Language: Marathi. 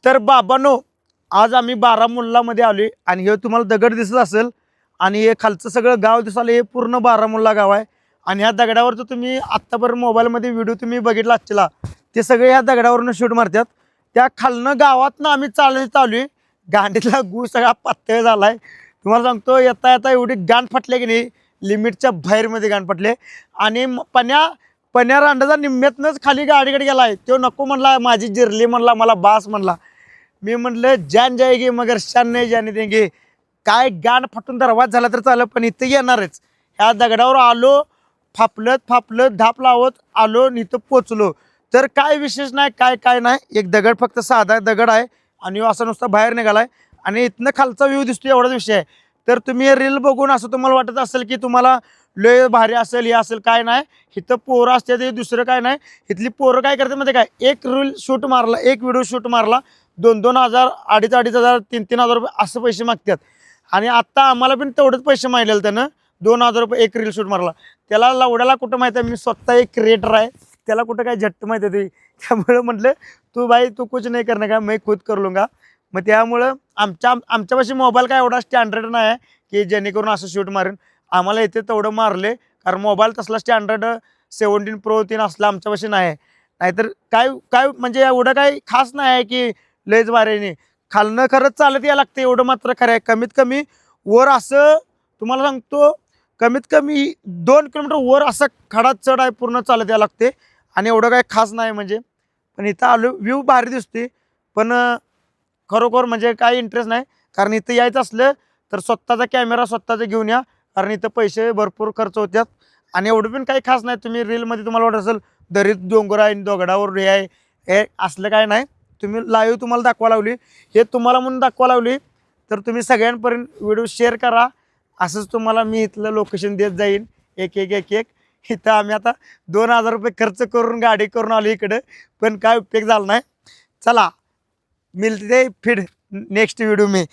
तर बाबांनो, आज आम्ही बारामुल्लामध्ये आलोय आणि हे तुम्हाला दगड दिसत असेल आणि हे खालचं सगळं गाव दिसालं, हे पूर्ण बारामुल्ला गाव आहे. आणि ह्या दगडावरचं तुम्ही आत्तापर्यंत मोबाईलमध्ये व्हिडिओ तुम्ही बघितला असला, ते सगळे ह्या दगडावरून शूट मारतात. त्या खालनं गावातनं आम्ही चालू आहे. गांडीतला गू सगळा पातळ झालाय. तुम्हाला सांगतो, येता येता एवढी गांड फाटले की नाही, लिमिटच्या बाहेरमध्ये गांड फाटले. आणि पण्या रांडाचा निम्म्यातनंच खाली गाडीकडे गेलाय. तो नको म्हणला, माझी जिरली म्हणला, मला बास म्हणला. मी म्हटलं जान जाएगी मगर शान नाही जाने देंगे. काय गाण फाटून दरवाज झाला तर चालेल, पण इथं येणारच. ह्या दगडावर आलो, फापलत धाप लावत आलो आणि इथं पोचलो. तर काय विशेष नाही, काय नाही, एक दगड, फक्त साधा दगड आहे आणि असा नुसता बाहेर निघालाय आणि इथनं खालचा व्ह्यू दिसतो, एवढाच विषय आहे. तर तुम्ही रील बघून असं तुम्हाला वाटत असेल की तुम्हाला लय भारी असेल, हे असेल, काय नाही. इथं पोरं असते, ते दुसरं काय नाही. इथली पोरं काय करते म्हणजे काय, एक रील शूट मारला, एक व्हिडिओ शूट मारला, 2-2 हजार, 2,500 हजार, 3-3 हजार रुपये असं पैसे मागतात. आणि आत्ता आम्हाला पण तेवढेच पैसे मागलेले त्यानं. 2,000 रुपये एक रील शूट मारला. त्याला लवड्याला कुठं माहिती आहे, मी स्वतः एक क्रिएटर आहे, त्याला कुठं काय झट्ट माहिती आहे ते. त्यामुळं म्हटलं तू कुछ नाही करणे का, मैं खुद कर लूंगा. मग त्यामुळं आमच्यापाशी मोबाईल काय एवढा स्टँडर्ड नाही आहे की जेणेकरून असं शूट मारेन. आम्हाला इथे तेवढं मारले, कारण मोबाईल तसला स्टँडर्ड 17 Pro 3 असला आमच्यापाशी नाही आहे. नाहीतर काय काय म्हणजे एवढं काही खास नाही आहे की लयच भारीने खालनं खरंच चालत यायला लागतं, एवढं मात्र खरं आहे. कमीत कमी वर असं तुम्हाला सांगतो, कमीत कमी 2 किलोमीटर वर असा खडा चढ आहे, पूर्ण चालत यायला लागते. आणि एवढं काही खास नाही म्हणजे. पण इथं आलो, व्ह्यू भारी दिसते, पण खरोखर म्हणजे काही इंटरेस्ट नाही. कारण इथं यायचं असलं तर स्वतःचा कॅमेरा स्वतःचा घेऊन या, कारण इथं पैसे भरपूर खर्च होतात. आणि एवढं पण काही खास नाही. तुम्ही रीलमध्ये तुम्हाला वाटत असेल दरीत डोंगर आहे, दगडावर हे आहे, हे असलं काय नाही. तुम्ही लाईव्ह तुम्हाला दाखवा लावली, हे तुम्हाला म्हणून दाखवा लावली, तर तुम्ही सगळ्यांपर्यंत व्हिडिओ शेअर करा. असंच तुम्हाला मी इथलं लोकेशन देत जाईन, एक एक एक एक. इथं आम्ही आता 2,000 रुपये खर्च करून गाडी करून आलो इकडं, पण काय उपयोग झाला नाही. चला, मिलते फिर नेक्स्ट वीडियो में.